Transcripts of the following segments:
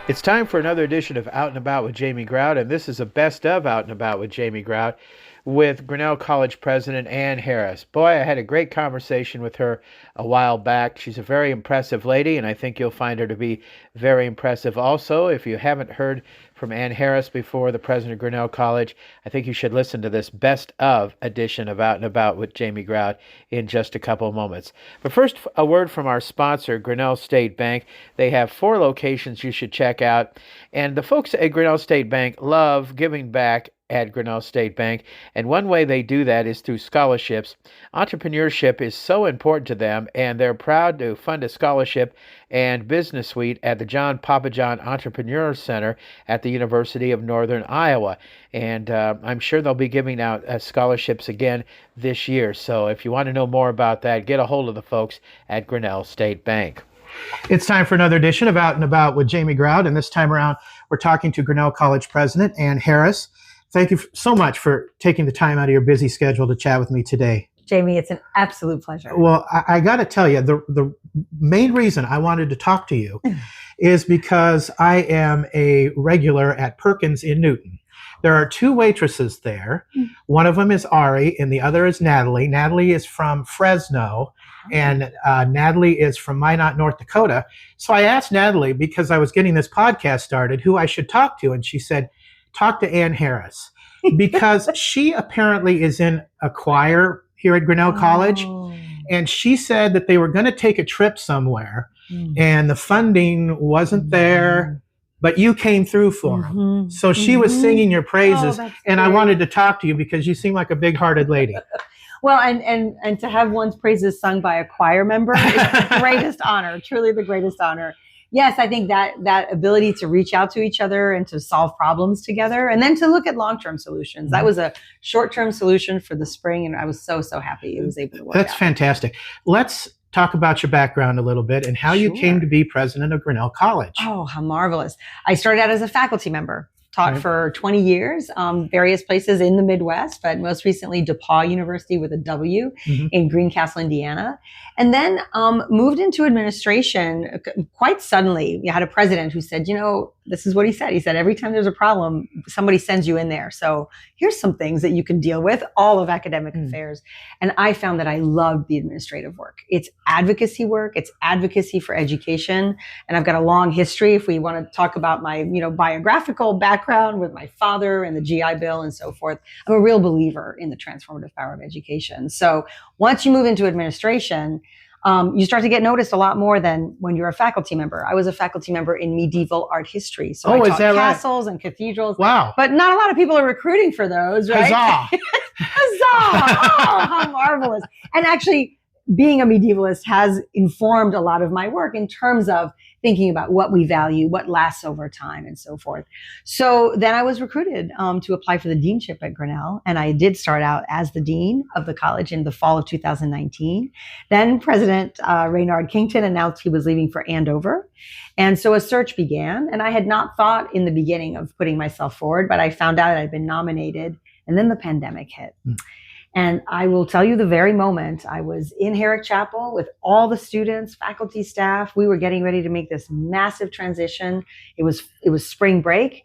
It's time for another edition of Out and About with Jamie Grout, and this is a best of Out and About with Jamie Grout with Grinnell College President Ann Harris. Boy, I had a great conversation with her a while back. She's a very impressive lady, and I think you'll find her to be very impressive also. If you haven't heard from Ann Harris before, the president of Grinnell College, I think you should listen to this best of edition of Out and About with Jamie Grout in just a couple of moments. But first, a word from our sponsor, Grinnell State Bank. They have 4 locations you should check out, and the folks at Grinnell State Bank love giving back at Grinnell State Bank, and one way they do that is through scholarships. Entrepreneurship is so important to them, and they're proud to fund a scholarship and business suite at the John Papajohn Entrepreneur Center at the University of Northern Iowa. And I'm sure they'll be giving out scholarships again this year. So if you want to know more about that, get a hold of the folks at Grinnell State Bank. It's time for another edition of Out and About with Jamie Grout, and this time around we're talking to Grinnell College President Ann Harris. Thank you so much for taking the time out of your busy schedule to chat with me today. Jamie, it's an absolute pleasure. Well, I got to tell you, the main reason I wanted to talk to you is because I am a regular at Perkins in Newton. There are 2 waitresses there. One of them is Ari, and the other is Natalie. Natalie is from Fresno, and Natalie is from Minot, North Dakota. So I asked Natalie, because I was getting this podcast started, who I should talk to, and she said, talk to Ann Harris, because she apparently is in a choir here at Grinnell College. And she said that they were going to take a trip somewhere and the funding wasn't there, but you came through for them. So she was singing your praises, and I wanted to talk to you because you seem like a big-hearted lady. Well, and to have one's praises sung by a choir member is the greatest honor, truly the greatest honor. Yes, I think that ability to reach out to each other and to solve problems together, and then to look at long-term solutions. That was a short-term solution for the spring, and I was so happy it was able to work out. That's fantastic. Let's talk about your background a little bit and how you came to be president of Grinnell College. Oh, how marvelous. I started out as a faculty member. Taught for 20 years, various places in the Midwest, but most recently DePauw University with a W in Greencastle, Indiana. And then moved into administration quite suddenly. You had a president who said, this is what he said. He said, every time there's a problem, somebody sends you in there. So here's some things that you can deal with, all of academic affairs. And I found that I loved the administrative work. It's advocacy work. It's advocacy for education. And I've got a long history. If we want to talk about my, biographical background with my father and the GI Bill and so forth, I'm a real believer in the transformative power of education. So once you move into administration, you start to get noticed a lot more than when you're a faculty member. I was a faculty member in medieval art history. So I taught castles and cathedrals. Wow. But not a lot of people are recruiting for those, right? Huzzah! Huzzah! Oh, how marvelous. And actually, being a medievalist has informed a lot of my work in terms of thinking about what we value, what lasts over time, and so forth. So then I was recruited to apply for the deanship at Grinnell, and I did start out as the dean of the college in the fall of 2019. Then President Raynard Kington announced he was leaving for Andover, and so a search began. And I had not thought in the beginning of putting myself forward, but I found out I'd been nominated, and then the pandemic hit. And I will tell you the very moment I was in Herrick Chapel with all the students, faculty, staff, we were getting ready to make this massive transition. It was spring break.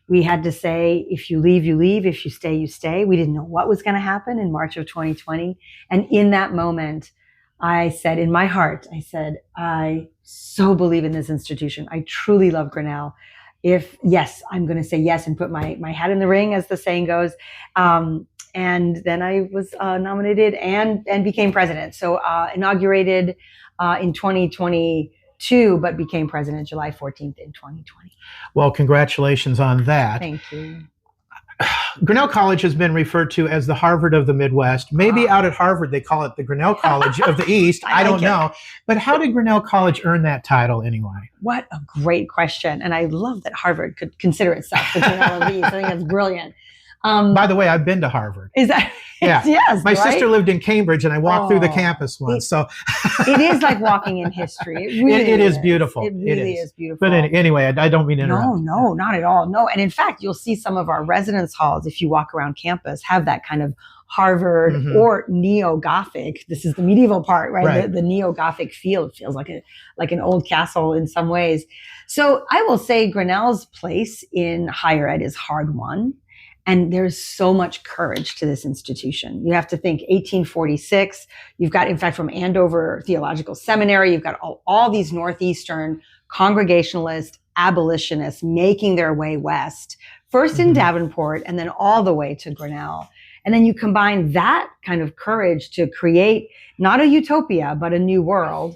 We had to say, if you leave, you leave. If you stay, you stay. We didn't know what was going to happen in March of 2020. And in that moment, I said in my heart, I so believe in this institution. I truly love Grinnell. I'm going to say yes and put my hat in the ring, as the saying goes. And then I was nominated and became president. So inaugurated in 2022, but became president July 14th in 2020. Well, congratulations on that. Thank you. Grinnell College has been referred to as the Harvard of the Midwest. Maybe out at Harvard they call it the Grinnell College of the East. I don't know. But how did Grinnell College earn that title anyway? What a great question. And I love that Harvard could consider itself the Grinnell of the East. I think that's brilliant. By the way, I've been to Harvard. Is that? Yeah. Yes, My right? sister lived in Cambridge, and I walked through the Oh, campus once. So It is like walking in history. It really it is beautiful. It really is beautiful. But anyway, I don't mean to interrupt. No, not at all. No. And in fact, you'll see some of our residence halls, if you walk around campus, have that kind of Harvard or neo-Gothic. This is the medieval part, right? The neo-Gothic feel. It feels like an old castle in some ways. So I will say Grinnell's place in higher ed is hard won. And there's so much courage to this institution. You have to think 1846. You've got, in fact, from Andover Theological Seminary, you've got all these Northeastern Congregationalist abolitionists making their way west, first in Davenport and then all the way to Grinnell. And then you combine that kind of courage to create not a utopia, but a new world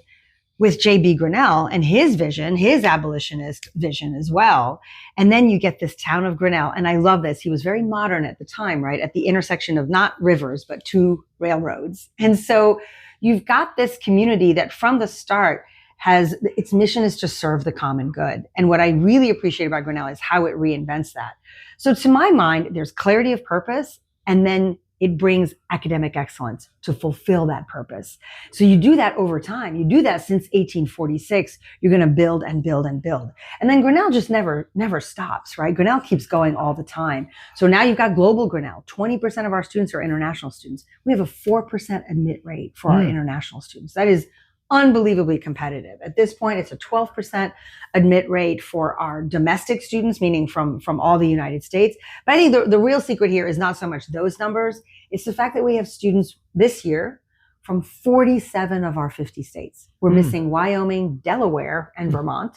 with J.B. Grinnell and his vision, his abolitionist vision as well. And then you get this town of Grinnell. And I love this. He was very modern at the time, right? At the intersection of not rivers, but two railroads. And so you've got this community that from the start has, its mission is to serve the common good. And what I really appreciate about Grinnell is how it reinvents that. So to my mind, there's clarity of purpose, and then it brings academic excellence to fulfill that purpose. So you do that over time. You do that since 1846. You're going to build and build and build. And then Grinnell just never stops, right? Grinnell keeps going all the time. So now you've got global Grinnell. 20% of our students are international students. We have a 4% admit rate for our international students. That is unbelievably competitive. At this point, it's a 12% admit rate for our domestic students, meaning from all the United States. But I think the real secret here is not so much those numbers. It's the fact that we have students this year from 47 of our 50 states. We're missing Wyoming, Delaware, and Vermont.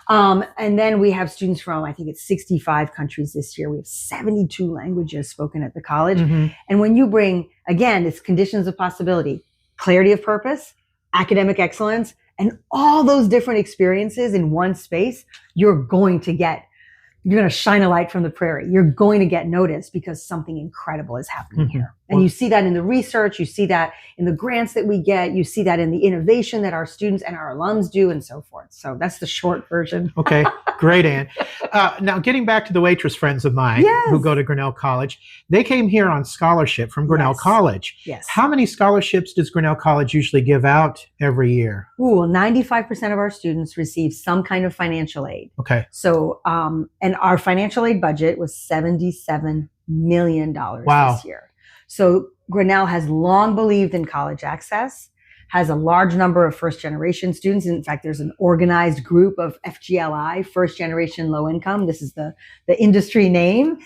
And then we have students from, I think it's 65 countries this year. We have 72 languages spoken at the college. And when you bring, again, it's conditions of possibility, clarity of purpose, academic excellence, and all those different experiences in one space, you're going to shine a light from the prairie. You're going to get noticed because something incredible is happening here. And you see that in the research, you see that in the grants that we get, you see that in the innovation that our students and our alums do, and so forth. So that's the short version. Okay, great, Ann. Now, getting back to the waitress friends of mine who go to Grinnell College, they came here on scholarship from Grinnell College. Yes. How many scholarships does Grinnell College usually give out every year? Ooh, 95% of our students receive some kind of financial aid. Okay. So, and our financial aid budget was $77 million this year. So Grinnell has long believed in college access, has a large number of first generation students. In fact, there's an organized group of FGLI, first generation low income. This is the industry name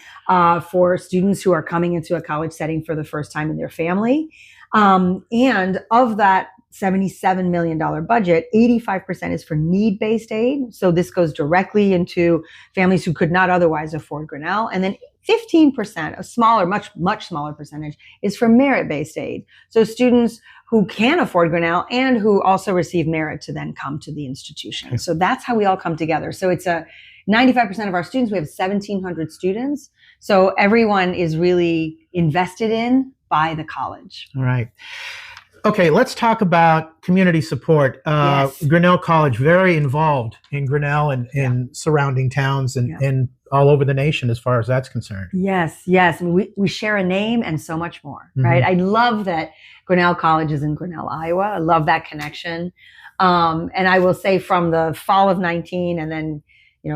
for students who are coming into a college setting for the first time in their family. And of that $77 million budget, 85% is for need-based aid. So this goes directly into families who could not otherwise afford Grinnell. And then 15%, a smaller, much smaller percentage, is for merit-based aid. So students who can afford Grinnell and who also receive merit to then come to the institution. Okay. So that's how we all come together. So it's 95% of our students, we have 1,700 students. So everyone is really invested in by the college. All right. Okay, let's talk about community support. Grinnell College, very involved in Grinnell and in surrounding towns and all over the nation as far as that's concerned. Yes. We share a name and so much more, right? I love that Grinnell College is in Grinnell, Iowa. I love that connection. And I will say from the fall of 19 and then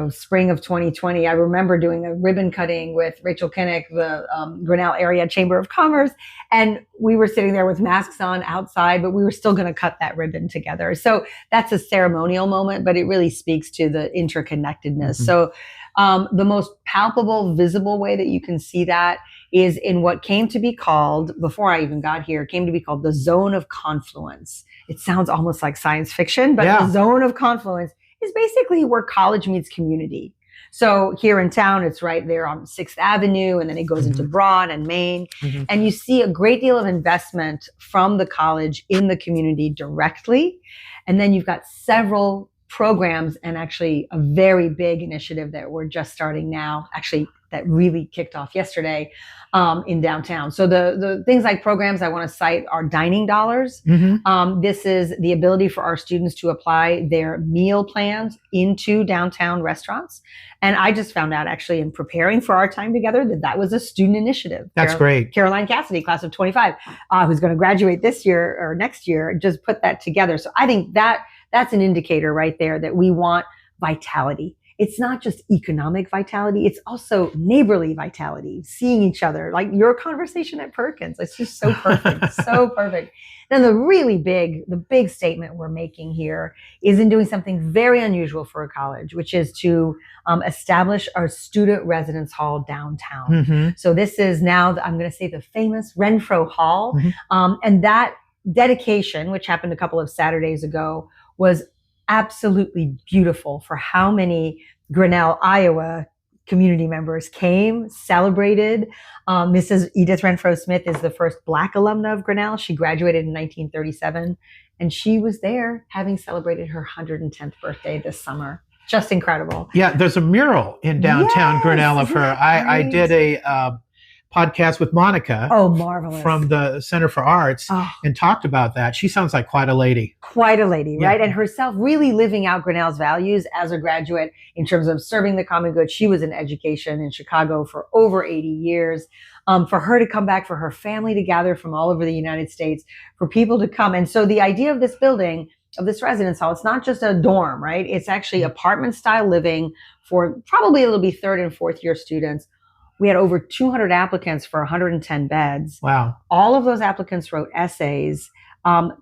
spring of 2020, I remember doing a ribbon cutting with Rachel Kinnick, the Grinnell Area Chamber of Commerce. And we were sitting there with masks on outside, but we were still going to cut that ribbon together. So that's a ceremonial moment, but it really speaks to the interconnectedness. So the most palpable, visible way that you can see that is in what came to be called, before I even got here, came to be called the Zone of Confluence. It sounds almost like science fiction, but the Zone of Confluence is basically where college meets community. So here in town, it's right there on 6th Avenue, and then it goes into Broad and Main. And you see a great deal of investment from the college in the community directly. And then you've got several programs and actually a very big initiative that we're just starting now, actually that really kicked off yesterday in downtown. So the things like programs I want to cite are dining dollars. This is the ability for our students to apply their meal plans into downtown restaurants. And I just found out actually in preparing for our time together that was a student initiative. That's great. Caroline Cassidy, class of 25, who's going to graduate this year or next year, just put that together. So I think that's an indicator right there that we want vitality. It's not just economic vitality. It's also neighborly vitality, seeing each other, like your conversation at Perkins. It's just so perfect, so perfect. Then the big statement we're making here is in doing something very unusual for a college, which is to establish our student residence hall downtown. So this is now, I'm going to say the famous Renfro Hall. And that dedication, which happened a couple of Saturdays ago, was absolutely beautiful for how many Grinnell, Iowa community members came, celebrated. Mrs. Edith Renfro Smith is the first Black alumna of Grinnell. She graduated in 1937, and she was there having celebrated her 110th birthday this summer. Just incredible. Yeah, there's a mural in downtown Grinnell of her. I did a podcast with Monica. Oh, marvelous. From the Center for Arts and talked about that. She sounds like quite a lady. Quite a lady, right? And herself really living out Grinnell's values as a graduate in terms of serving the common good. She was in education in Chicago for over 80 years. For her to come back, for her family to gather from all over the United States, for people to come. And so the idea of this building, of this residence hall, it's not just a dorm, right? It's actually apartment style living for probably it'll be third and fourth year students. We had over 200 applicants for 110 beds. Wow. All of those applicants wrote essays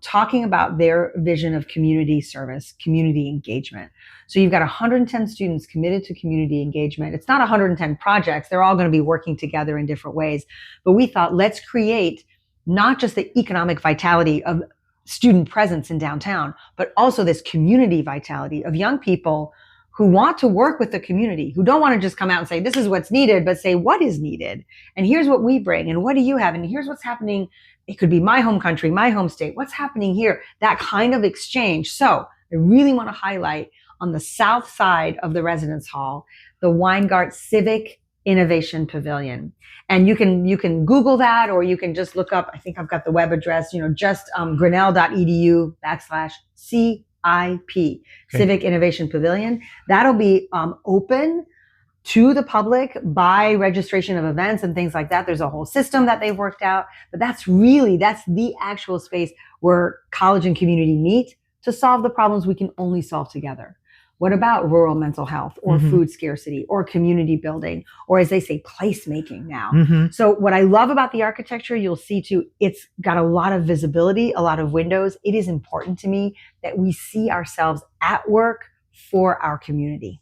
talking about their vision of community service, community engagement. So you've got 110 students committed to community engagement. It's not 110 projects. They're all going to be working together in different ways. But we thought, let's create not just the economic vitality of student presence in downtown, but also this community vitality of young people who want to work with the community, who don't want to just come out and say, this is what's needed, but say, what is needed? And here's what we bring. And what do you have? And here's what's happening. It could be my home country, my home state. What's happening here? That kind of exchange. So I really want to highlight on the south side of the residence hall, the Weingart Civic Innovation Pavilion. And you can Google that, or you can just look up, I think I've got the web address, just grinnell.edu/CIP, Civic Innovation Pavilion. That'll be open to the public by registration of events and things like that. There's a whole system that they've worked out, but that's the actual space where college and community meet to solve the problems we can only solve together. What about rural mental health or food scarcity or community building, or as they say, placemaking now? So what I love about the architecture, you'll see too, it's got a lot of visibility, a lot of windows. It is important to me that we see ourselves at work for our community.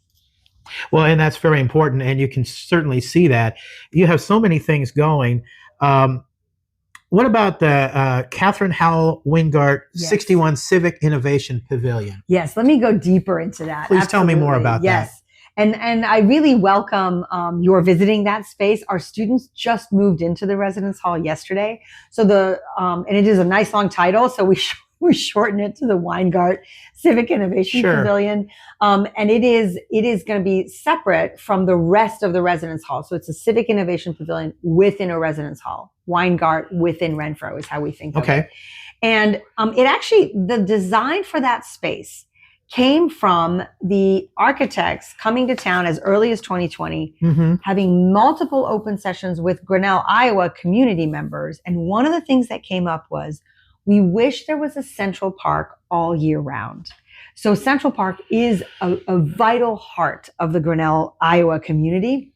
Well, and that's very important. And you can certainly see that. You have so many things going. What about the Catherine Howell Wingart 61 Civic Innovation Pavilion? Yes, let me go deeper into that. Please tell me more about that. And I really welcome your visiting that space. Our students just moved into the residence hall yesterday. So and it is a nice long title, so we shorten it to the Weingart Civic Innovation Pavilion. And it is going to be separate from the rest of the residence hall. So it's a Civic Innovation Pavilion within a residence hall. Weingart within Renfro is how we think of it. And the design for that space came from the architects coming to town as early as 2020, having multiple open sessions with Grinnell, Iowa community members. And one of the things that came up was, we wish there was a Central Park all year round. So Central Park is a vital heart of the Grinnell, Iowa community.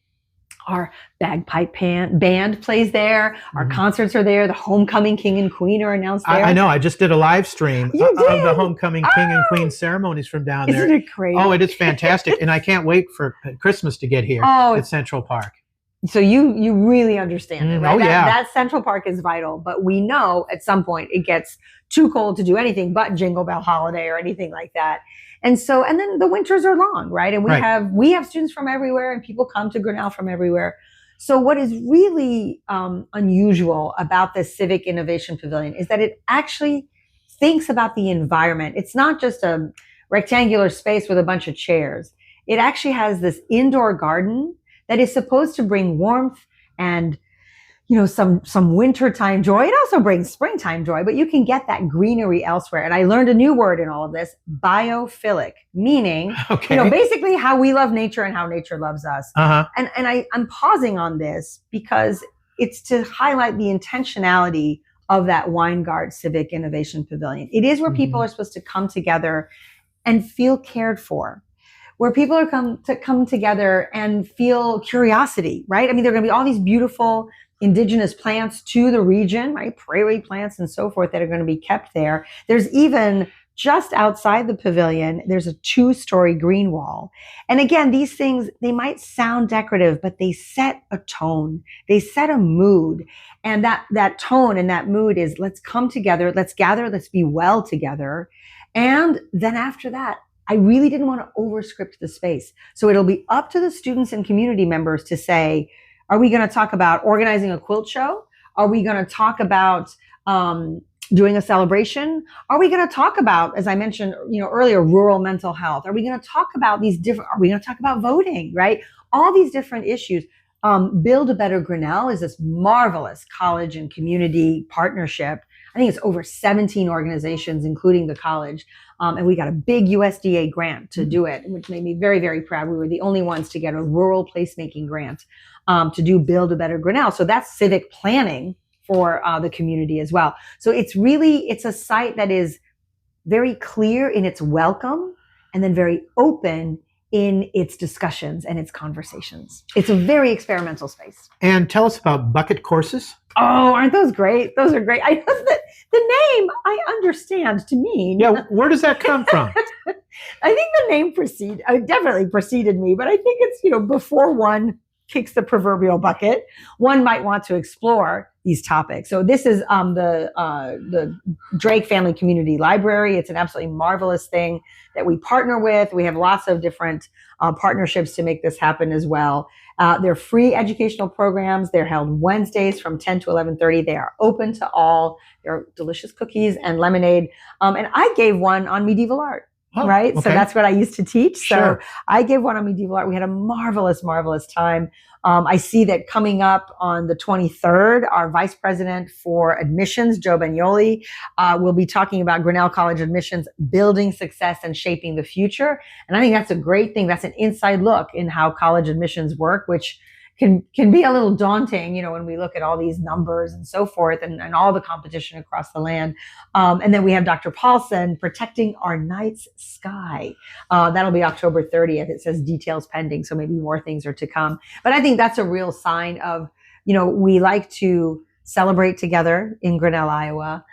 Our bagpipe band plays there. Our concerts are there. The Homecoming King and Queen are announced there. I know. I just did a live stream of the Homecoming King and Queen ceremonies from down there. Isn't it crazy? Oh, it is fantastic. And I can't wait for Christmas to get here at Central Park. So you really understand it, right? Oh, yeah. That Central Park is vital, but we know at some point it gets too cold to do anything but Jingle Bell Holiday or anything like that. And then the winters are long, right? And we have students from everywhere, and people come to Grinnell from everywhere. So what is really unusual about this Civic Innovation Pavilion is that it actually thinks about the environment. It's not just a rectangular space with a bunch of chairs. It actually has this indoor garden that is supposed to bring warmth and some wintertime joy. It also brings springtime joy, but you can get that greenery elsewhere. And I learned a new word in all of this, biophilic, meaning, basically how we love nature and how nature loves us. And I'm pausing on this because it's to highlight the intentionality of that Weingart Civic Innovation Pavilion. It is where people are supposed to come together and feel cared for, where people are come together and feel curiosity, right? I mean, there are going to be all these beautiful indigenous plants to the region, right? Prairie plants and so forth that are going to be kept there. There's even just outside the pavilion, there's a 2-story green wall. And again, these things, they might sound decorative, but they set a tone. They set a mood. And that tone and that mood is, let's come together, let's gather, let's be well together. And then after that, I really didn't want to overscript the space. So it'll be up to the students and community members to say, are we going to talk about organizing a quilt show? Are we going to talk about doing a celebration? Are we going to talk about, as I mentioned, earlier, rural mental health? Are we going to talk about are we going to talk about voting, right? All these different issues. Build a Better Grinnell is this marvelous college and community partnership. I think it's over 17 organizations, including the college. And we got a big USDA grant to do it, which made me very, very proud. We were the only ones to get a rural placemaking grant to do Build a Better Grinnell. So that's civic planning for the community as well. So it's a site that is very clear in its welcome and then very open in its discussions and its conversations. It's a very experimental space. And tell us about bucket courses. Oh, aren't those great? Those are great. I know that the name I understand to mean. Yeah, where does that come from? I think the name definitely preceded me, but I think it's, before one kicks the proverbial bucket, one might want to explore these topics. So this is the Drake Family Community Library. It's an absolutely marvelous thing that we partner with. We have lots of different partnerships to make this happen as well. They're free educational programs. They're held Wednesdays from 10 to 11:30. They are open to all. There are delicious cookies and lemonade. And I gave one on medieval art. Oh, right. Okay. So that's what I used to teach. Sure. So I gave one on medieval art. We had a marvelous, marvelous time. I see that coming up on the 23rd, our vice president for admissions, Joe Bagnoli, will be talking about Grinnell College admissions, building success and shaping the future. And I think that's a great thing. That's an inside look in how college admissions work, which can be a little daunting, when we look at all these numbers and so forth and all the competition across the land. And then we have Dr. Paulson, Protecting Our Night's Sky. That'll be October 30th. It says details pending, so maybe more things are to come. But I think that's a real sign of, we like to celebrate together in Grinnell, Iowa.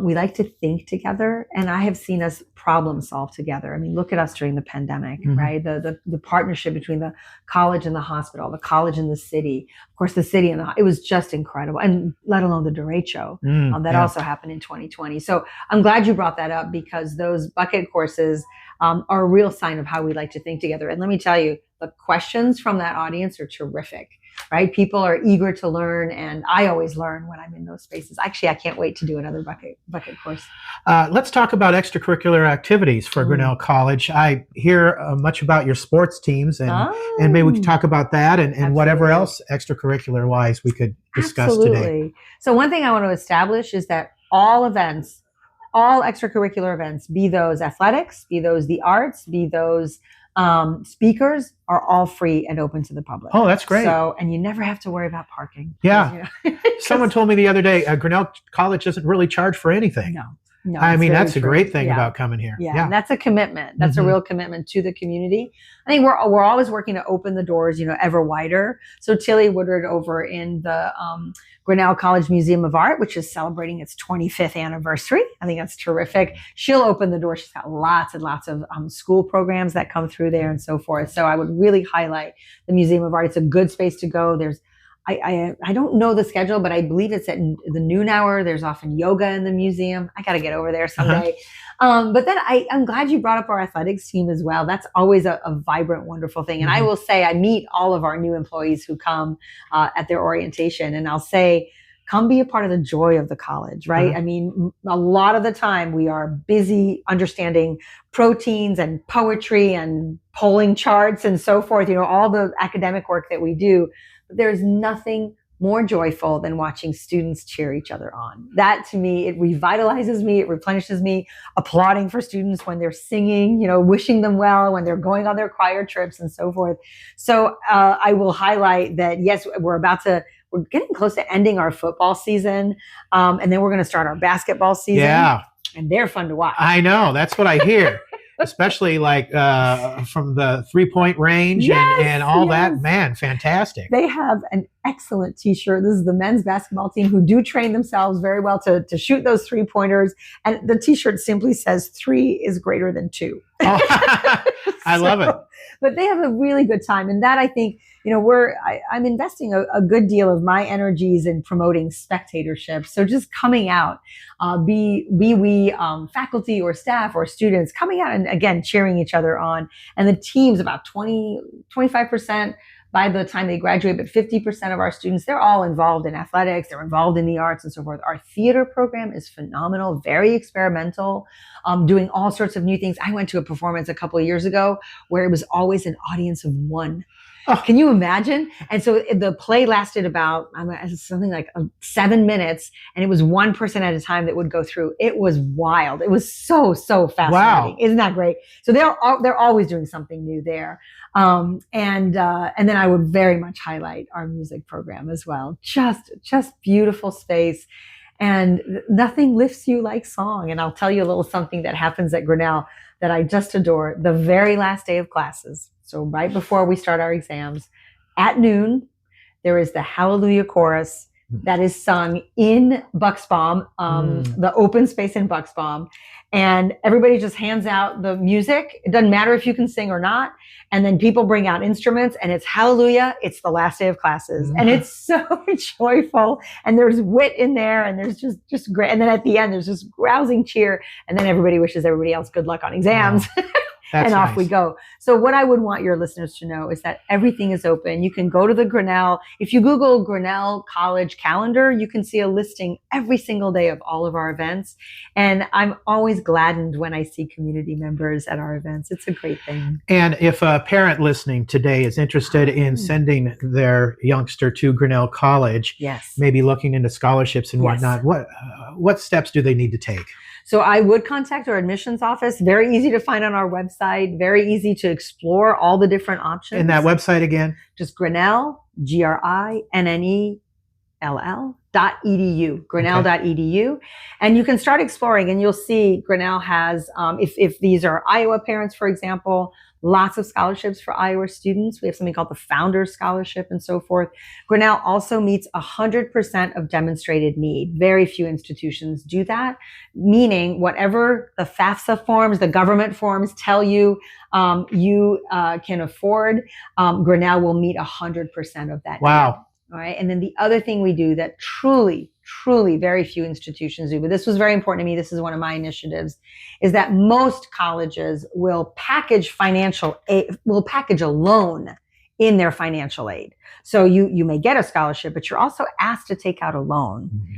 We like to think together, and I have seen us problem solve together. I mean, look at us during the pandemic, right? The partnership between the college and the hospital, the college and the city, of course, the city and it was just incredible. And let alone the derecho that also happened in 2020. So I'm glad you brought that up, because those bucket courses are a real sign of how we like to think together. And let me tell you, the questions from that audience are terrific. Right? People are eager to learn, and I always learn when I'm in those spaces. Actually, I can't wait to do another bucket course. Let's talk about extracurricular activities for Grinnell College. I hear much about your sports teams, and maybe we could talk about that and whatever else extracurricular wise we could discuss today. So one thing I want to establish is that all events, all extracurricular events, be those athletics, be those the arts, be those speakers, are all free and open to the public. Oh, that's great. So, and you never have to worry about parking. Yeah. Someone told me the other day, Grinnell College doesn't really charge for anything. No, I mean, that's a great thing about coming here. Yeah. And that's a commitment. That's a real commitment to the community. I think we're always working to open the doors, ever wider. So Tilly Woodard over in the Grinnell College Museum of Art, which is celebrating its 25th anniversary. I think that's terrific. She'll open the door. She's got lots and lots of school programs that come through there and so forth. So I would really highlight the Museum of Art. It's a good space to go. I don't know the schedule, but I believe it's at the noon hour. There's often yoga in the museum. I got to get over there someday. But then I'm glad you brought up our athletics team as well. That's always a vibrant, wonderful thing. And I will say, I meet all of our new employees who come at their orientation, and I'll say, come be a part of the joy of the college, right? I mean, a lot of the time we are busy understanding proteins and poetry and polling charts and so forth, all the academic work that we do. But there's nothing more joyful than watching students cheer each other on. That, to me, it revitalizes me, it replenishes me, applauding for students when they're singing, wishing them well, when they're going on their choir trips and so forth. So I will highlight that, yes, we're getting close to ending our football season. And then we're going to start our basketball season. Yeah. And they're fun to watch. I know. That's what I hear. Especially like from the 3-point range and all that. Man, fantastic. They have an excellent t-shirt. This is the men's basketball team who do train themselves very well to shoot those 3-pointers. And the t-shirt simply says 3 is greater than 2. Oh, I love it. But they have a really good time. And that, I think, I'm investing a good deal of my energies in promoting spectatorship. So just coming out, be we faculty or staff or students coming out and, again, cheering each other on. And the team's about 25% by the time they graduate, but 50% of our students, they're all involved in athletics, they're involved in the arts and so forth. Our theater program is phenomenal, very experimental, doing all sorts of new things. I went to a performance a couple of years ago where it was always an audience of 1. Oh, can you imagine? And so the play lasted about something like 7 minutes, and it was one person at a time that would go through. It was wild. It was so fascinating. Wow. Isn't that great? So they're always doing something new there. And then I would very much highlight our music program as well. Just beautiful space. And nothing lifts you like song. And I'll tell you a little something that happens at Grinnell that I just adore. The very last day of classes, so right before we start our exams, at noon, there is the Hallelujah Chorus that is sung in Bucksbaum, the open space in Bucksbaum. And everybody just hands out the music. It doesn't matter if you can sing or not. And then people bring out instruments, and it's hallelujah. It's the last day of classes. And it's so joyful. And there's wit in there, and there's just great. And then at the end, there's this rousing cheer. And then everybody wishes everybody else good luck on exams. Wow. And off we go. So what I would want your listeners to know is that everything is open. You can go to the Grinnell. If you Google Grinnell College calendar, you can see a listing every single day of all of our events. And I'm always gladdened when I see community members at our events. It's a great thing. And if a parent listening today is interested in sending their youngster to Grinnell College, yes, maybe looking into scholarships and whatnot, what steps do they need to take? So I would contact our admissions office. Very easy to find on our website. Very easy to explore all the different options. And that website again? Just Grinnell, GRINNELL.edu, Grinnell.edu. And you can start exploring, and you'll see Grinnell has, if these are Iowa parents, for example, lots of scholarships for Iowa students. We have something called the Founders Scholarship and so forth. Grinnell also meets 100% of demonstrated need. Very few institutions do that, meaning whatever the FAFSA forms, the government forms tell you you can afford, Grinnell will meet 100% of that. Wow. Need. All right. And then the other thing we do that truly very few institutions do, but this was very important to me, this is one of my initiatives, is that most colleges will package financial aid, will package a loan in their financial aid. So you may get a scholarship, but you're also asked to take out a loan. Mm-hmm.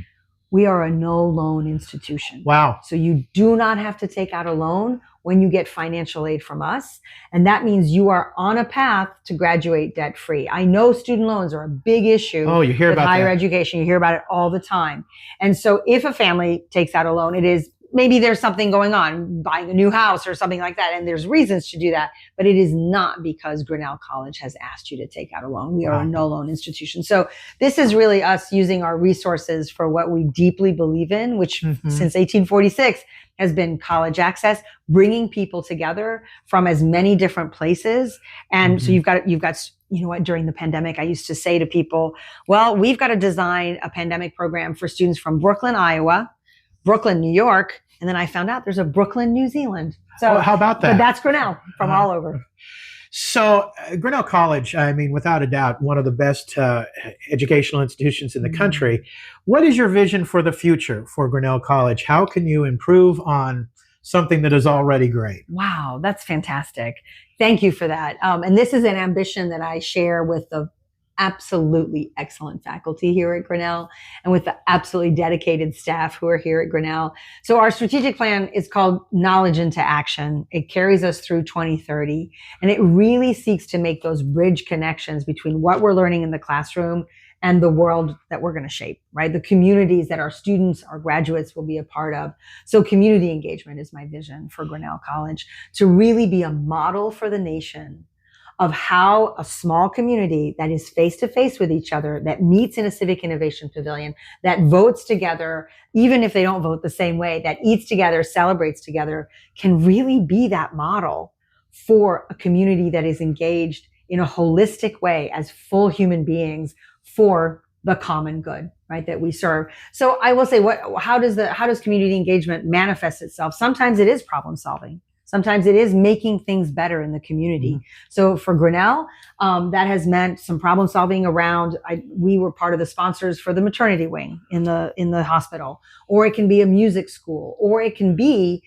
We are a no loan institution. Wow. So you do not have to take out a loan when you get financial aid from us. And that means you are on a path to graduate debt free. I know student loans are a big issue you hear with about higher that. Education. You hear about it all the time. And so if a family takes out a loan, it is maybe there's something going on, buying a new house or something like that. And there's reasons to do that, but it is not because Grinnell College has asked you to take out a loan. We are a no loan institution. So this is really us using our resources for what we deeply believe in, which since 1846 has been college access, bringing people together from as many different places. And so you've got, you know what, during the pandemic, I used to say to people, well, we've got to design a pandemic program for students from Brooklyn, Iowa, Brooklyn, New York. And then I found out there's a Brooklyn, New Zealand. So how about that? But that's Grinnell from all over. So Grinnell College, I mean, without a doubt, one of the best educational institutions in the country. What is your vision for the future for Grinnell College? How can you improve on something that is already great? Wow, that's fantastic. Thank you for that. And this is an ambition that I share with the absolutely excellent faculty here at Grinnell and with the absolutely dedicated staff who are here at Grinnell. So our strategic plan is called Knowledge into Action. It carries us through 2030, and it really seeks to make those bridge connections between what we're learning in the classroom and the world that we're going to shape, right? The communities that our students, our graduates will be a part of. So community engagement is my vision for Grinnell College, to really be a model for the nation of how a small community that is face to face with each other, that meets in a civic innovation pavilion, that votes together, even if they don't vote the same way, that eats together, celebrates together, can really be that model for a community that is engaged in a holistic way as full human beings for the common good, right, that we serve. So I will say, how does community engagement manifest itself? Sometimes it is problem solving. Sometimes it is making things better in the community. So for Grinnell, that has meant some problem solving around, we were part of the sponsors for the maternity wing in the hospital, or it can be a music school, or it can be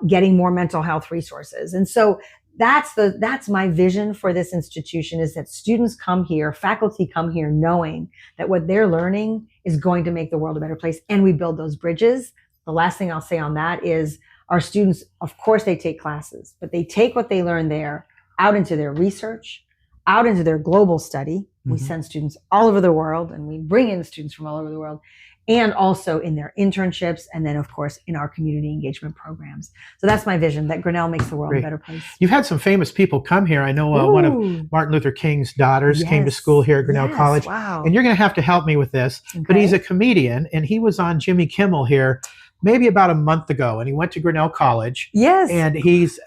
getting more mental health resources. And so that's my vision for this institution, is that students come here, faculty come here knowing that what they're learning is going to make the world a better place. And we build those bridges. The last thing I'll say on that is our students, of course, they take classes, but they take what they learn there out into their research, out into their global study. We send students all over the world, and we bring in students from all over the world, and also in their internships, and then, of course, in our community engagement programs. So that's my vision, that Grinnell makes the world a better place. You've had some famous people come here. I know one of Martin Luther King's daughters came to school here at Grinnell College. Wow. And you're going to have to help me with this. Okay. But he's a comedian, and he was on Jimmy Kimmel here maybe about a month ago, and he went to Grinnell College. Yes. And he's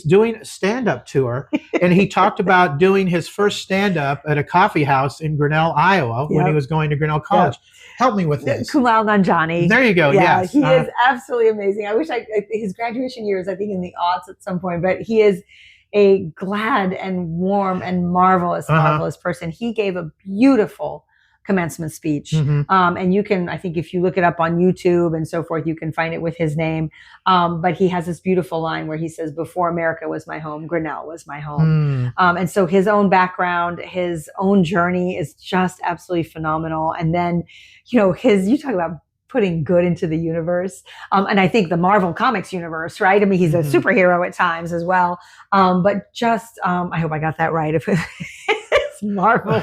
doing a stand-up tour, and he talked about doing his first stand-up at a coffee house in Grinnell, Iowa, when he was going to Grinnell College. Help me with this. Kumail Nanjiani. There you go. Yeah, yes. He is absolutely amazing. I wish his graduation year is, I think, in the aughts at some point, but he is a glad and warm and marvelous person. He gave a beautiful commencement speech. And you can, I think if you look it up on YouTube and so forth, you can find it with his name. But he has this beautiful line where he says, "Before America was my home, Grinnell was my home." And so his own background, his own journey is just absolutely phenomenal. And then, you talk about putting good into the universe. And I think the Marvel Comics universe, right? I mean, he's a superhero at times as well. But just, I hope I got that right. If it's Marvel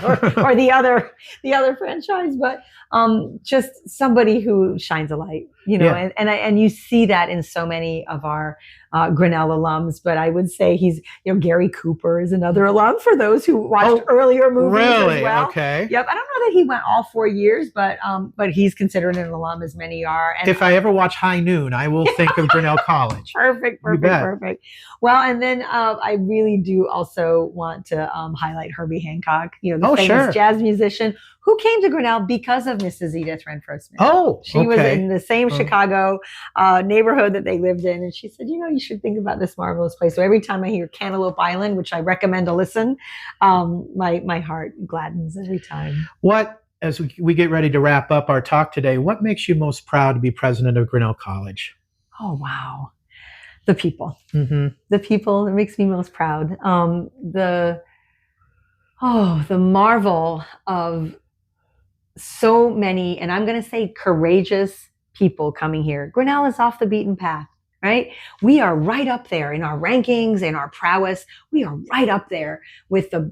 or the other franchise, but just somebody who shines a light, and you see that in so many of our Grinnell alums. But I would say he's, Gary Cooper is another alum for those who watched earlier movies as well. Okay. Yep. I don't know that he went all 4 years, but he's considered an alum, as many are. And if I ever watch High Noon, I will think of Grinnell College. Perfect. Well, and then I really do also want to highlight Herbie Hancock, the famous jazz musician who came to Grinnell because of Mrs. Edith Renfro Smith. She was in the same Chicago neighborhood that they lived in, and she said, you should think about this marvelous place. So every time I hear Cantaloupe Island, which I recommend to listen, my heart gladdens every time. As we get ready to wrap up our talk today, what makes you most proud to be president of Grinnell College? Oh, wow. The people. The people that makes me most proud. The marvel of so many, and I'm going to say courageous people coming here. Grinnell is off the beaten path, right? We are right up there in our rankings and our prowess. We are right up there with the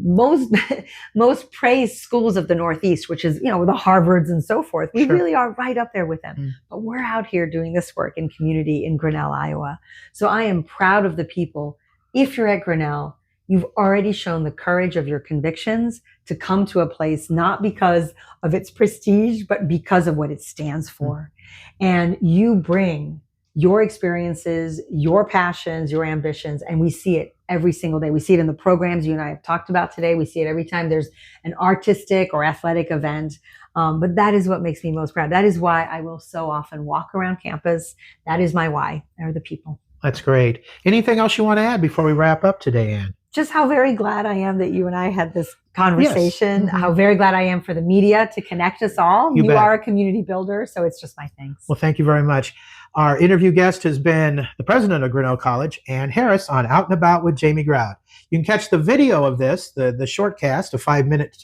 most praised schools of the Northeast, which is, the Harvards and so forth. We really are right up there with them. But we're out here doing this work in community in Grinnell, Iowa. So I am proud of the people. If you're at Grinnell, you've already shown the courage of your convictions to come to a place, not because of its prestige, but because of what it stands for. And you bring your experiences, your passions, your ambitions, and we see it every single day. We see it in the programs you and I have talked about today. We see it every time there's an artistic or athletic event. But that is what makes me most proud. That is why I will so often walk around campus. That is my why, are the people. That's great. Anything else you want to add before we wrap up today, Ann? Just how very glad I am that you and I had this conversation. Yes. How very glad I am for the media to connect us all. You bet. are a community builder, so it's just my thanks. Well, thank you very much. Our interview guest has been the president of Grinnell College, Ann Harris, on Out and About with Jamie Grout. You can catch the video of this, the shortcast, a 5-minute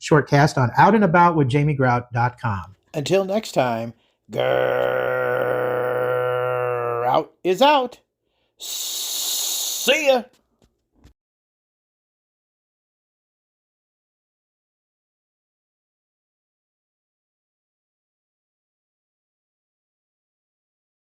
shortcast on outandaboutwithjamiegrout.com. Until next time, out is out. See ya.